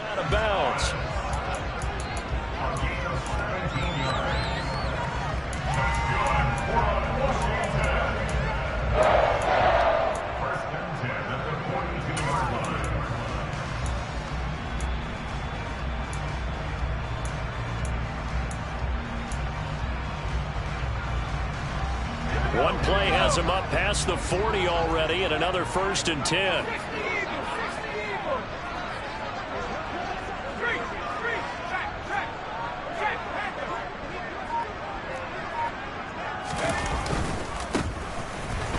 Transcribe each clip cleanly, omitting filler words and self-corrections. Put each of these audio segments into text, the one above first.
Out of bounds. One play has him up past the 40 already, and another 1st and 10.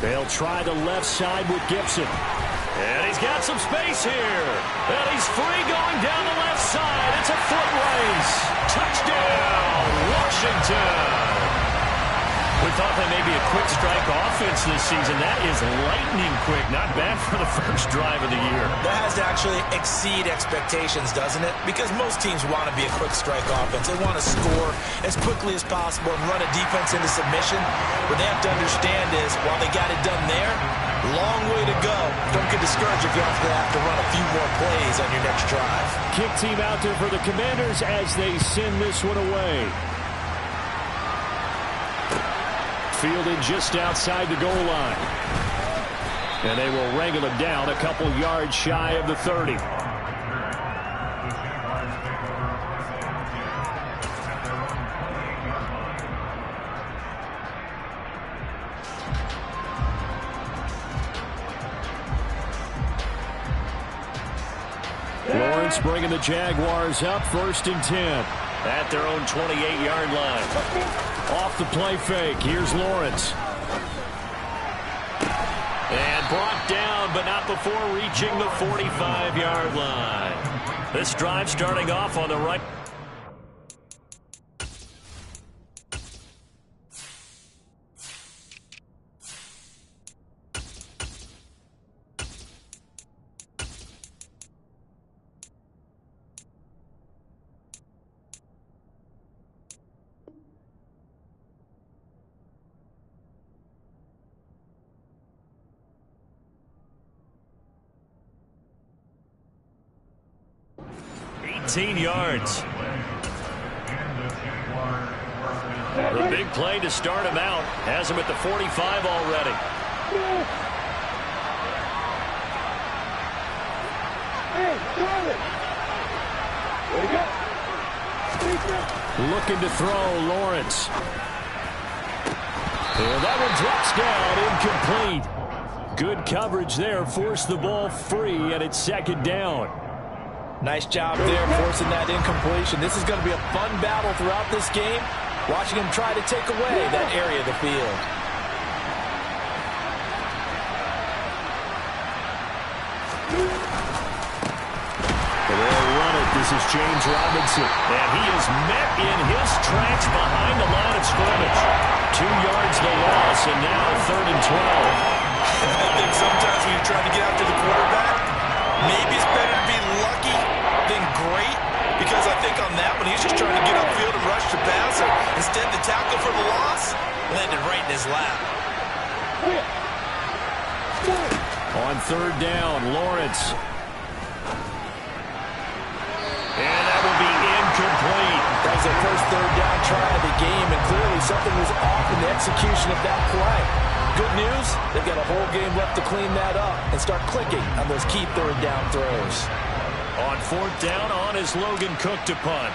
They'll try the left side with Gibson. And he's got some space here. And he's free going down the left side. It's a foot race. Touchdown, Washington. We thought that may be a quick strike offense this season. That is lightning quick. Not bad for the first drive of the year. That has to actually exceed expectations, doesn't it? Because most teams want to be a quick strike offense. They want to score as quickly as possible and run a defense into submission. What they have to understand is, while they got it done there, long way to go. Don't get discouraged if you have to run a few more plays on your next drive. Kick team out there for the Commanders as they send this one away. Fielded just outside the goal line. And they will wrangle him down a couple yards shy of the 30. Lawrence bringing the Jaguars up 1st and 10 at their own 28-yard line. Off the play fake. Here's Lawrence. And brought down, but not before reaching the 45-yard line. This drive starting off on the right. Yards. The big play to start him out has him at the 45 already. Looking to throw, Lawrence. And that one drops down, incomplete. Good coverage there, forced the ball free, and it's 2nd down. Nice job there forcing that incompletion. This is going to be a fun battle throughout this game, watching him try to take away that area of the field. They'll run it. This is James Robinson. And he is met in his tracks behind the line of scrimmage. 2 yards the loss, and now 3rd and 12. I think sometimes when you're trying to get after the quarterback, maybe it's better to be lucky than great, because I think on that one, he's just trying to get upfield and rush the passer. Instead, the tackle for the loss landed right in his lap. On 3rd down, Lawrence. And that will be incomplete. That was their first 3rd down try of the game, and clearly something was off in the execution of that play. Good news, they've got a whole game left to clean that up and start clicking on those key 3rd down throws. On 4th down, on is Logan Cook to punt.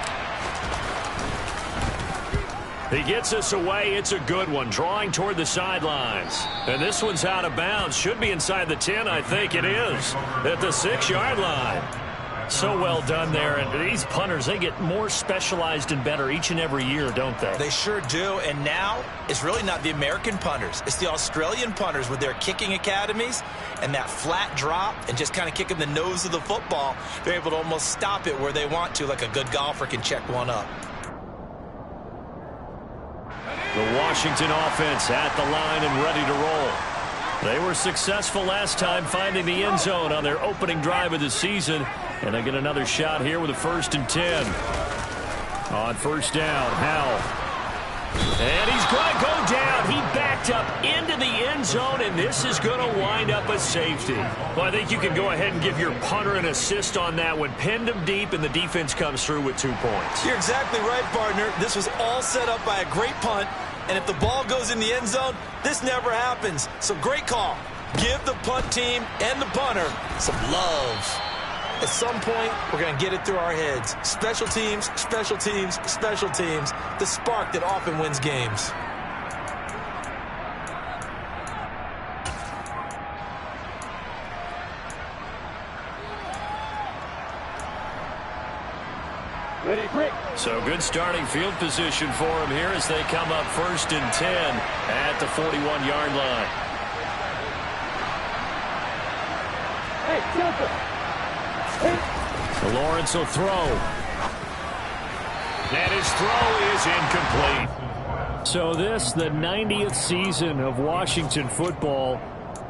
He gets us away. It's a good one, drawing toward the sidelines. And this one's out of bounds. Should be inside the 10, I think it is, at the 6-yard line. So well done there. And these punters, they get more specialized and better each and every year, don't they? They sure do. And now it's really not the American punters. It's the Australian punters with their kicking academies and that flat drop and just kind of kicking the nose of the football. They're able to almost stop it where they want to, like a good golfer can check one up. The Washington offense at the line and ready to roll. They were successful last time finding the end zone on their opening drive of the season. And they get another shot here with a 1st and 10. On 1st down, Howell. And he's going to go down. He backed picked up into the end zone, and this is going to wind up a safety. Well, I think you can go ahead and give your punter an assist on that one. Pinned him deep, and the defense comes through with 2 points. You're exactly right, partner. This was all set up by a great punt, and if the ball goes in the end zone, this never happens. So great call. Give the punt team and the punter some love. At some point, we're going to get it through our heads. Special teams, special teams, special teams. The spark that often wins games. Ready, quick. So good starting field position for him here as they come up 1st and 10 at the 41-yard line. Hey, Delta. Lawrence will throw. And his throw is incomplete. So this, the 90th season of Washington football.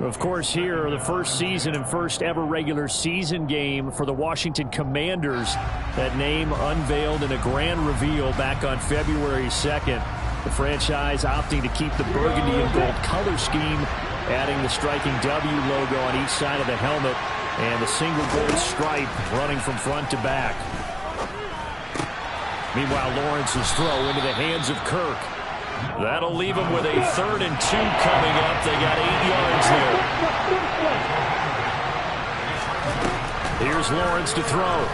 Of course, here, the first season and first ever regular season game for the Washington Commanders. That name unveiled in a grand reveal back on February 2nd. The franchise opting to keep the burgundy and gold color scheme, adding the striking W logo on each side of the helmet and the single gold stripe running from front to back. Meanwhile, Lawrence's throw into the hands of Kirk. That'll leave him with a 3rd and 2 coming up. They got 8 yards there. Here's Lawrence to throw.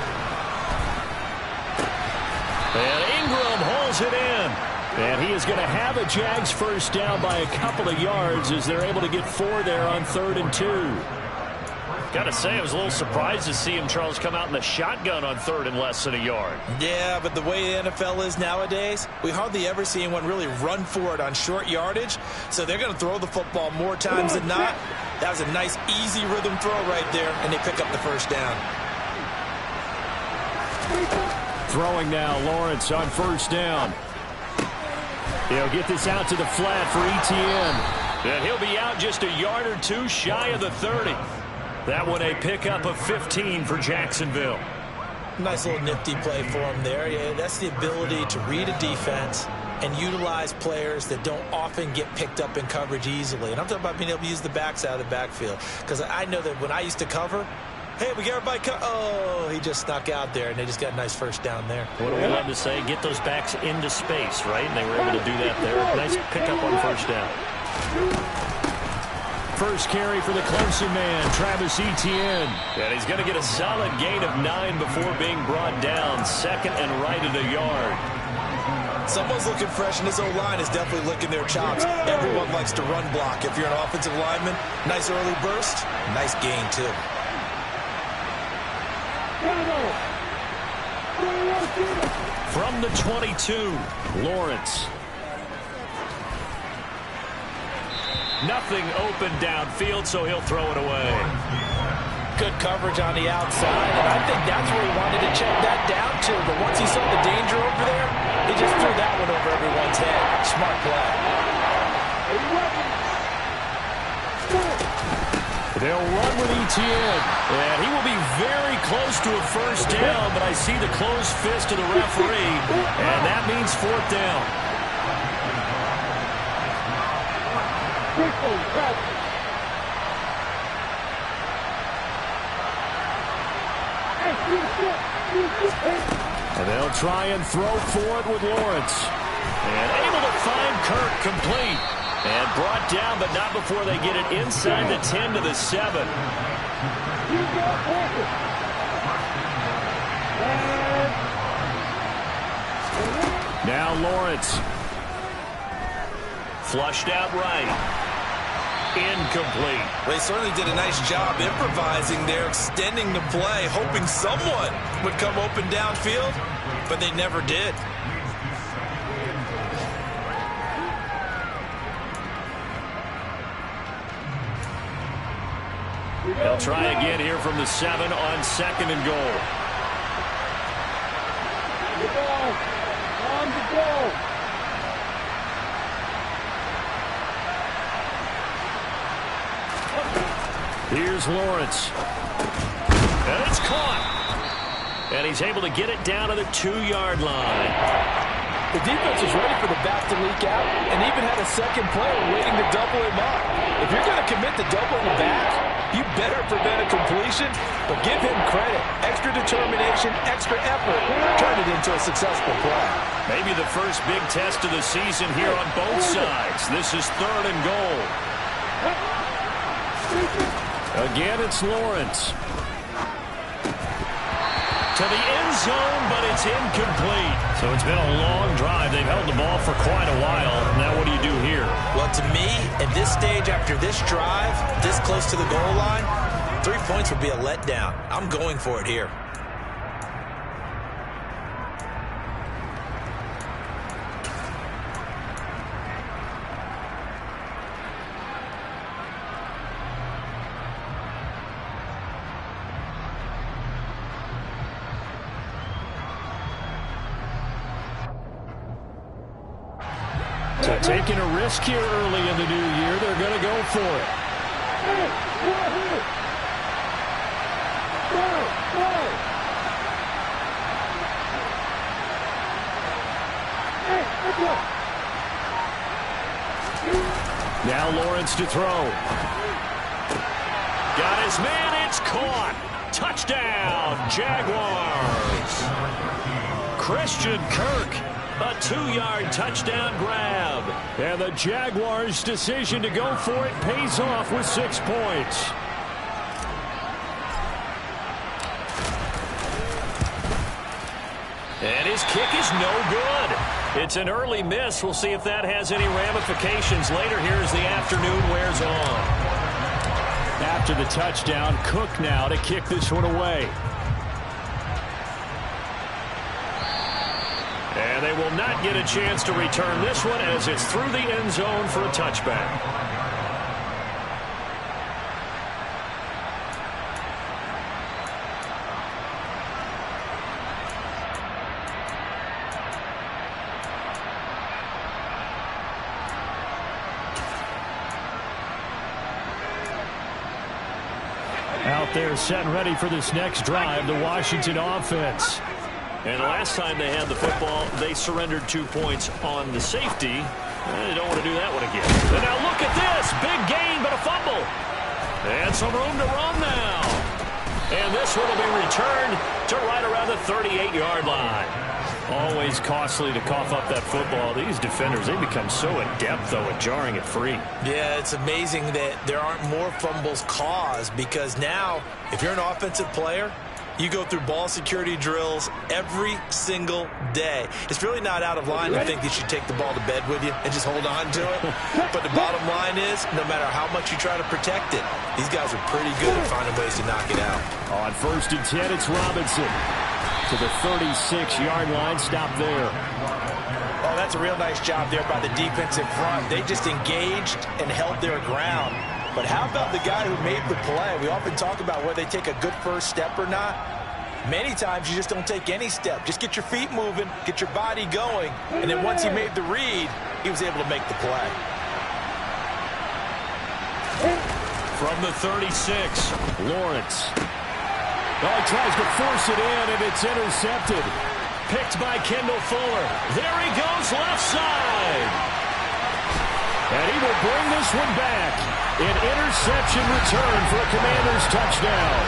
And Ingram holds it in. And he is going to have a Jags first down by a couple of yards as they're able to get 4 there on 3rd and 2. Got to say, I was a little surprised to see him, Charles, come out in the shotgun on 3rd and less than a yard. Yeah, but the way the NFL is nowadays, we hardly ever see anyone really run for it on short yardage. So they're going to throw the football more times than not. That was a nice, easy rhythm throw right there, and they pick up the first down. Throwing now, Lawrence on 1st down. He'll get this out to the flat for Etienne. And he'll be out just a yard or 2 shy of the 30. That one a pickup of 15 for Jacksonville. Nice little nifty play for him there. Yeah, that's the ability to read a defense and utilize players that don't often get picked up in coverage easily. And I'm talking about being able to use the backs out of the backfield. Because I know that when I used to cover, hey, we get everybody oh, he just snuck out there, and they just got a nice first down there. What do we love to say? Get those backs into space, right? And they were able to do that there. Nice pickup on 1st down. First carry for the Clemson man, Travis Etienne. And he's going to get a solid gain of 9 before being brought down. 2nd and right at a yard. Someone's looking fresh, and this O-line is definitely licking their chops. Everyone likes to run block. If you're an offensive lineman, nice early burst, nice gain too. From the 22, Lawrence. Nothing open downfield, so he'll throw it away. Good coverage on the outside, and I think that's where he wanted to check that down to. But once he saw the danger over there, he just threw that one over everyone's head. Smart play. They'll run with Etienne, and he will be very close to a first down, but I see the closed fist of the referee, and that means 4th down. And they'll try and throw for it with Lawrence. And able to find Kirk complete. And brought down, but not before they get it inside the 10 to the 7. Now Lawrence. Flushed out right. Incomplete. They certainly did a nice job improvising there, extending the play, hoping someone would come open downfield, but they never did. They'll try again here from the 7 on 2nd and goal. On the ball. Here's Lawrence. And it's caught. And he's able to get it down to the 2-yard line. The defense was ready for the back to leak out and even had a second player waiting to double him up. If you're going to commit to doubling the back, you better prevent a completion, but give him credit. Extra determination, extra effort, turn it into a successful play. Maybe the first big test of the season here on both sides. This is 3rd and goal. Again, it's Lawrence. To the end zone, but it's incomplete. So it's been a long drive. They've held the ball for quite a while. Now what do you do here? Well, to me, at this stage after this drive, this close to the goal line, 3 points would be a letdown. I'm going for it here. So taking a risk here early in the new year, they're going to go for it. Now Lawrence to throw. Got his man, it's caught. Touchdown, Jaguars. Christian Kirk. A 2-yard touchdown grab. And the Jaguars' decision to go for it pays off with 6 points. And his kick is no good. It's an early miss. We'll see if that has any ramifications later here as the afternoon wears on. After the touchdown, Cook now to kick this one away. And they will not get a chance to return this one as it's through the end zone for a touchback. Out there set and ready for this next drive, the Washington offense. And last time they had the football, they surrendered 2 points on the safety. They don't want to do that one again. And now look at this. Big gain, but a fumble. And some room to run now. And this one will be returned to right around the 38-yard line. Always costly to cough up that football. These defenders, they become so adept, though, at jarring it free. Yeah, it's amazing that there aren't more fumbles caused because now, if you're an offensive player, you go through ball security drills every single day. It's really not out of line to think you should take the ball to bed with you and just hold on to it. But the bottom line is, no matter how much you try to protect it, these guys are pretty good at finding ways to knock it out. On 1st and 10, it's Robinson. To the 36-yard line, stop there. Oh, that's a real nice job there by the defense in front. They just engaged and held their ground. But how about the guy who made the play? We often talk about whether they take a good first step or not. Many times you just don't take any step. Just get your feet moving, get your body going, and then once he made the read, he was able to make the play. From the 36, Lawrence. Oh, he tries to force it in, and it's intercepted. Picked by Kendall Fuller. There he goes, left side. And he will bring this one back. An interception return for a Commanders touchdown.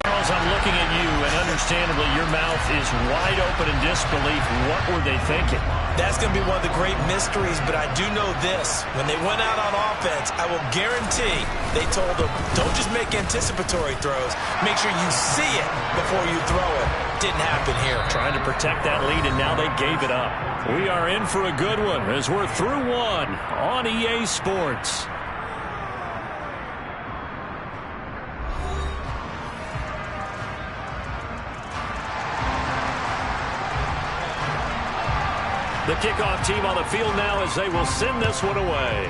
Charles, I'm looking at you, and understandably, your mouth is wide open in disbelief. What were they thinking? That's going to be one of the great mysteries, but I do know this. When they went out on offense, I will guarantee they told them, don't just make anticipatory throws. Make sure you see it before you throw it. Didn't happen here. Trying to protect that lead, and now they gave it up. We are in for a good one as we're through one on EA Sports. The kickoff team on the field now as they will send this one away.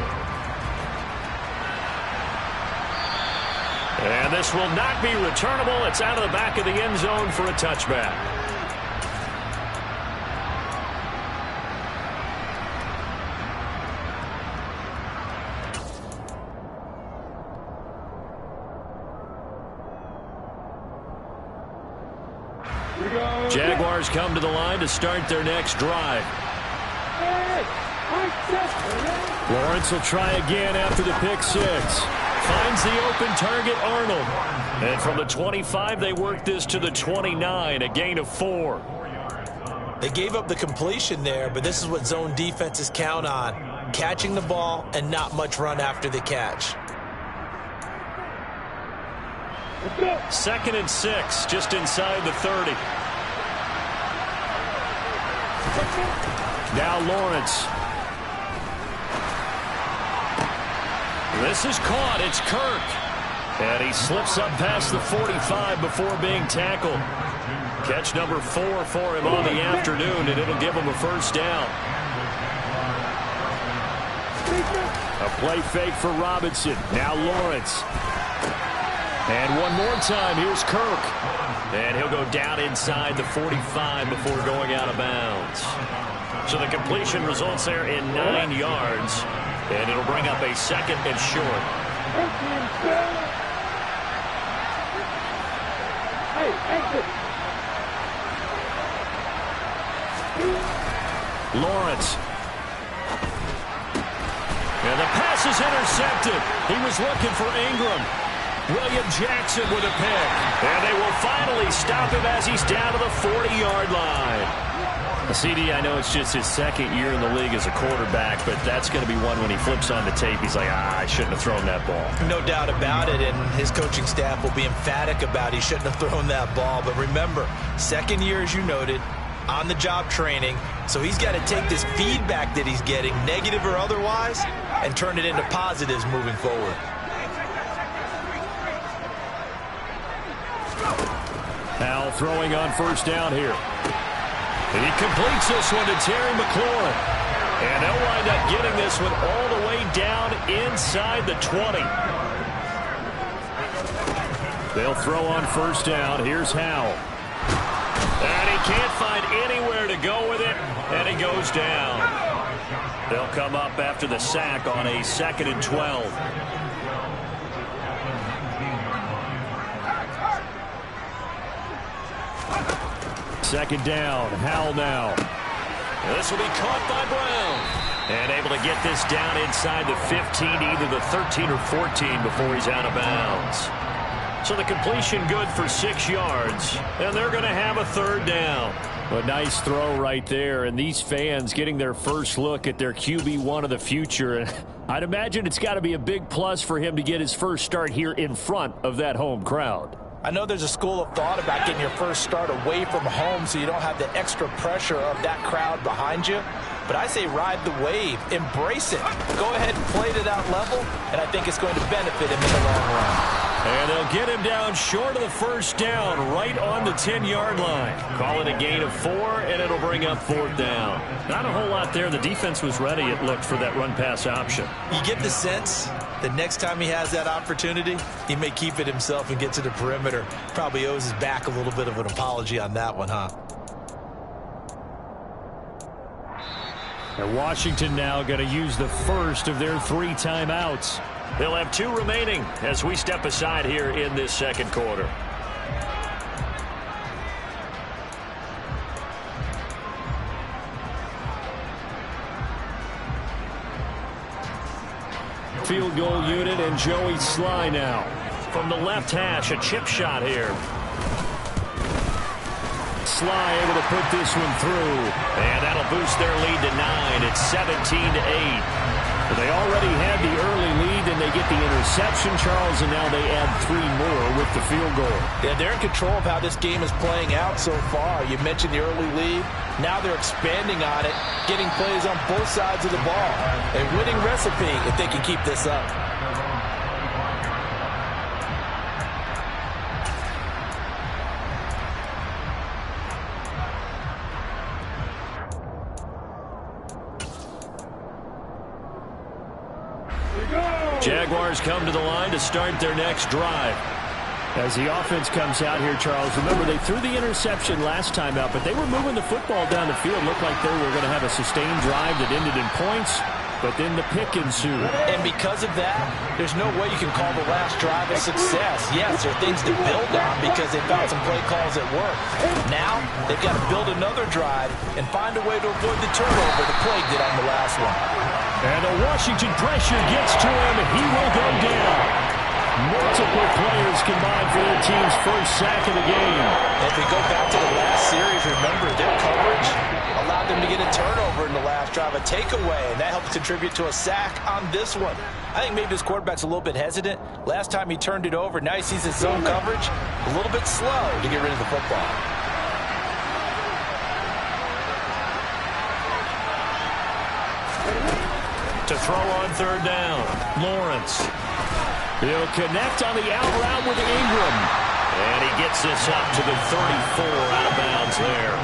And this will not be returnable. It's out of the back of the end zone for a touchback. Jaguars come to the line to start their next drive. Lawrence will try again after the pick six. Finds the open target, Arnold. And from the 25, they work this to the 29, a gain of 4. They gave up the completion there, but this is what zone defenses count on. Catching the ball and not much run after the catch. 2nd and 6, just inside the 30. Now Lawrence. This is caught. It's Kirk. And he slips up past the 45 before being tackled. Catch number 4 for him on the afternoon, and it'll give him a first down. A play fake for Robinson. Now Lawrence. And one more time, here's Kirk. And he'll go down inside the 45 before going out of bounds. So the completion results there in 9 yards. And it'll bring up a 2nd and short. Lawrence. And the pass is intercepted. He was looking for Ingram. William Jackson with a pick. And they will finally stop him as he's down to the 40-yard line. CD, I know it's just his 2nd year in the league as a quarterback, but that's going to be one when he flips on the tape. He's like, I shouldn't have thrown that ball. No doubt about it, and his coaching staff will be emphatic about he shouldn't have thrown that ball. But remember, 2nd year, as you noted, on-the-job training, so he's got to take this feedback that he's getting, negative or otherwise, and turn it into positives moving forward. Howell throwing on first down here. He completes this one to Terry McLaurin. And they'll wind up getting this one all the way down inside the 20. They'll throw on first down. Here's Howell. And he can't find anywhere to go with it, and he goes down. They'll come up after the sack on a 2nd and 12. Second down, Howell now. This will be caught by Brown. And able to get this down inside the 15, either the 13 or 14 before he's out of bounds. So the completion good for 6 yards, and they're going to have a 3rd down. A nice throw right there, and these fans getting their first look at their QB1 of the future. And I'd imagine it's got to be a big plus for him to get his first start here in front of that home crowd. I know there's a school of thought about getting your first start away from home so you don't have the extra pressure of that crowd behind you. But I say ride the wave. Embrace it. Go ahead and play to that level, and I think it's going to benefit him in the long run. And they'll get him down short of the first down, right on the 10-yard line. Call it a gain of 4, and it'll bring up 4th down. Not a whole lot there. The defense was ready, it looked, for that run-pass option. You get the sense the next time he has that opportunity, he may keep it himself and get to the perimeter. Probably owes his back a little bit of an apology on that one, huh? And Washington now going to use the first of their 3 timeouts. They'll have 2 remaining as we step aside here in this 2nd quarter. Field goal unit and Joey Sly now. From the left hash, a chip shot here. Sly able to put this one through. And that'll boost their lead to 9. It's 17-8. They already had the early lead, and they get the interception, Charles, and now they add 3 more with the field goal. Yeah, they're in control of how this game is playing out so far. You mentioned the early lead. Now they're expanding on it, getting plays on both sides of the ball. A winning recipe if they can keep this up. Jaguars come to the line to start their next drive. As the offense comes out here, Charles, remember they threw the interception last time out, but they were moving the football down the field. Looked like they were going to have a sustained drive that ended in points. but then the pick ensued. And because of that, there's no way you can call the last drive a success. Yes, there are things to build on because they found some play calls that work. Now, they've got to build another drive and find a way to avoid the turnover the plague did on the last one. And the Washington pressure gets to him, and he will go down. Multiple players combined for their team's first sack of the game. If we go back to the last series, remember their coverage allowed them to get a turnover in the last drive, a takeaway, and that helped contribute to a sack on this one. I think maybe this quarterback's a little bit hesitant. Last time he turned it over, now he sees his zone coverage a little bit slow to get rid of the football. To throw on third down, Lawrence. He'll connect on the out route with Ingram. And he gets this up to the 34 out of bounds there.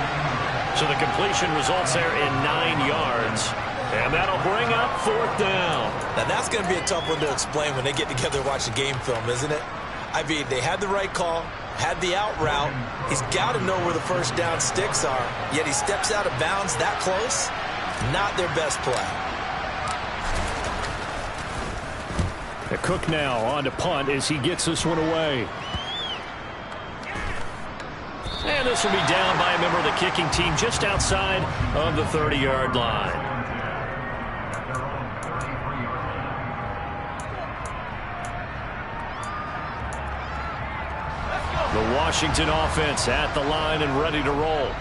So the completion results there in 9 yards. And that'll bring up fourth down. Now that's going to be a tough one to explain when they get together and watch the game film, isn't it? I mean, they had the right call, had the out route. He's got to know where the first down sticks are. Yet he steps out of bounds that close. Not their best play. The Cook now on to punt as he gets this one away. And this will be down by a member of the kicking team just outside of the 30-yard line. The Washington offense at the line and ready to roll.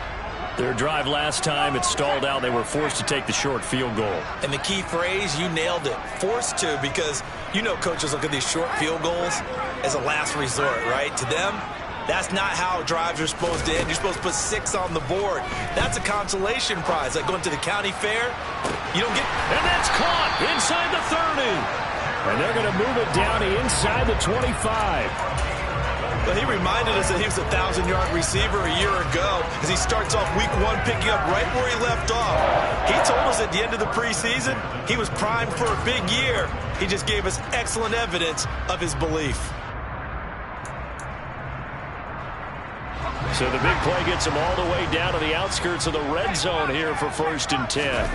Their drive last time, it stalled out. They were forced to take the short field goal. And the key phrase, you nailed it, forced to, because you know coaches look at these short field goals as a last resort, right? To them, that's not how drives are supposed to end. You're supposed to put 6 on the board. That's a consolation prize, like going to the county fair. You don't get... And that's caught inside the 30. And they're going to move it down inside the 25. But he reminded us that he was a 1,000-yard receiver a year ago as he starts off week 1 picking up right where he left off. He told us at the end of the preseason he was primed for a big year. He just gave us excellent evidence of his belief. So the big play gets him all the way down to the outskirts of the red zone here for 1st and 10.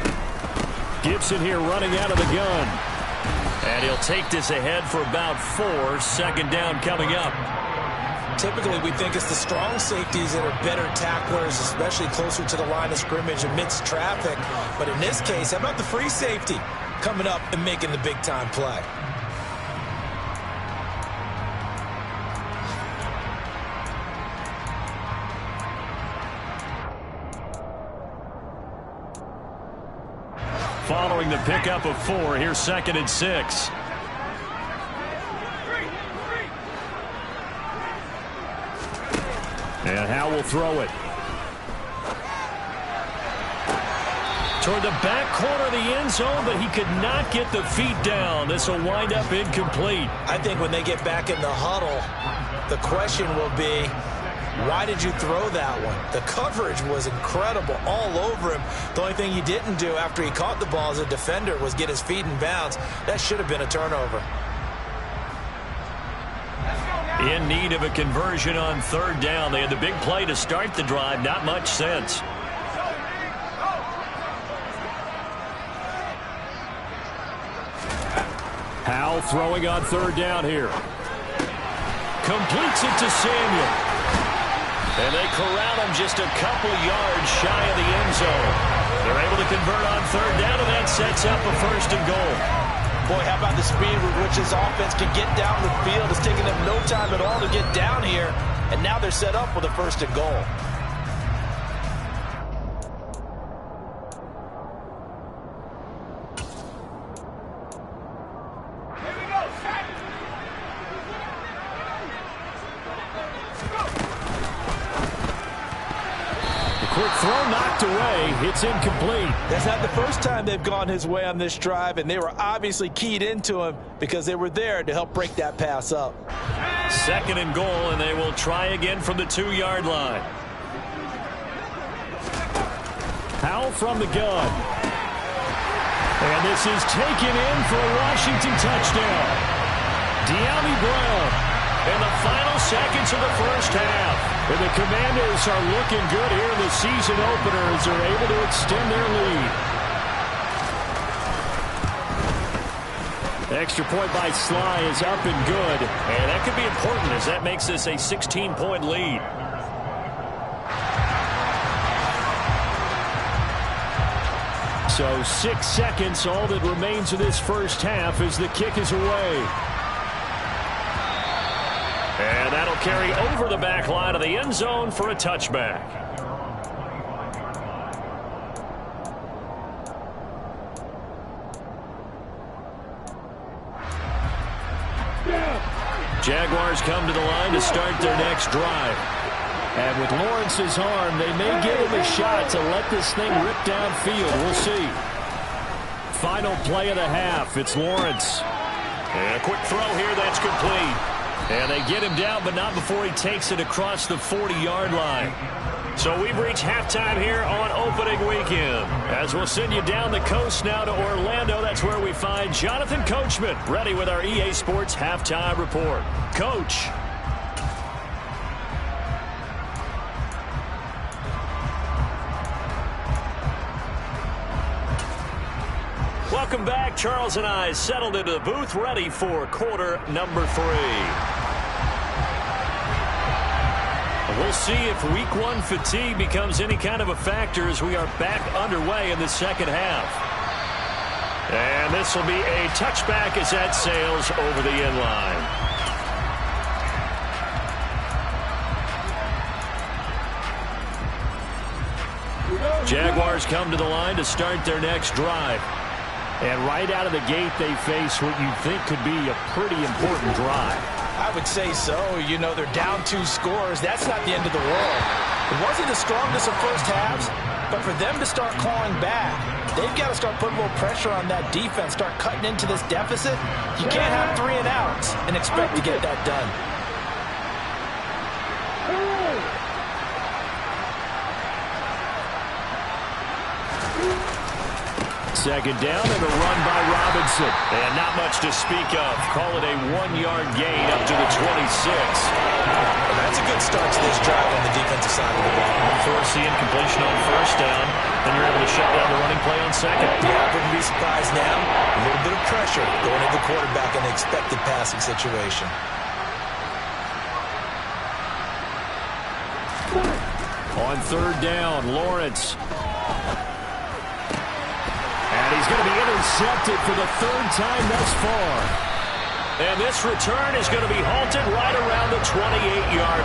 Gibson here running out of the gun. And he'll take this ahead for about 4. Second down coming up. Typically, we think it's the strong safeties that are better tacklers, especially closer to the line of scrimmage amidst traffic. But in this case, how about the free safety coming up and making the big-time play? Following the pickup of 4, here's 2nd and 6. And Howe will throw it. Toward the back corner of the end zone, but he could not get the feet down. This will wind up incomplete. I think when they get back in the huddle, the question will be, why did you throw that one? The coverage was incredible all over him. The only thing he didn't do after he caught the ball as a defender was get his feet in bounds. That should have been a turnover. In need of a conversion on 3rd down. They had the big play to start the drive. Not much sense. Howe throwing on 3rd down here. Completes it to Samuel. And they corral him just a couple yards shy of the end zone. They're able to convert on 3rd down, and that sets up a 1st and goal. Boy, how about the speed with which this offense can get down the field? It's taking them no time at all to get down here. And now they're set up with a 1st and goal. Quick throw knocked away. It's incomplete. That's not the first time they've gone his way on this drive, and they were obviously keyed into him because they were there to help break that pass up. 2nd and goal, and they will try again from the 2-yard line. Howe from the gun. And this is taken in for a Washington touchdown. De'Ami Brown. In the final seconds of the first half. And the Commanders are looking good here in the season opener as they're able to extend their lead. Extra point by Sly is up and good. And that could be important as that makes this a 16-point lead. So 6 seconds, all that remains of this first half as the kick is away. And that'll carry over the back line of the end zone for a touchback. Jaguars come to the line to start their next drive. And with Lawrence's arm, they may give him a shot to let this thing rip downfield. We'll see. Final play of the half. It's Lawrence. And a quick throw here that's complete. And they get him down, but not before he takes it across the 40-yard line. So we've reached halftime here on opening weekend. As we'll send you down the coast now to Orlando, that's where we find Jonathan Coachman, ready with our EA Sports Halftime Report. Coach. Welcome back. Charles and I settled into the booth, ready for quarter number 3. We'll see if week 1 fatigue becomes any kind of a factor as we are back underway in the second half. And this will be a touchback as that sails over the end line. Jaguars come to the line to start their next drive. And right out of the gate, they face what you think could be a pretty important drive. I would say so. You know, they're down 2 scores. That's not the end of the world. It wasn't the strongest of first halves, but for them to start clawing back, they've got to start putting a little pressure on that defense, start cutting into this deficit. You can't have 3 and outs and expect to get that done. Second down and a run by Robinson. And not much to speak of. Call it a 1-yard gain up to the 26. Well, that's a good start to this drive on the defensive side of the ball. Force the incompletion on first down, and you're able to shut down the running play on second. Yeah, I wouldn't be surprised now. A little bit of pressure going into the quarterback in the expected passing situation. On third down, Lawrence. And he's going to be intercepted for the 3rd time thus far. And this return is going to be halted right around the 28-yard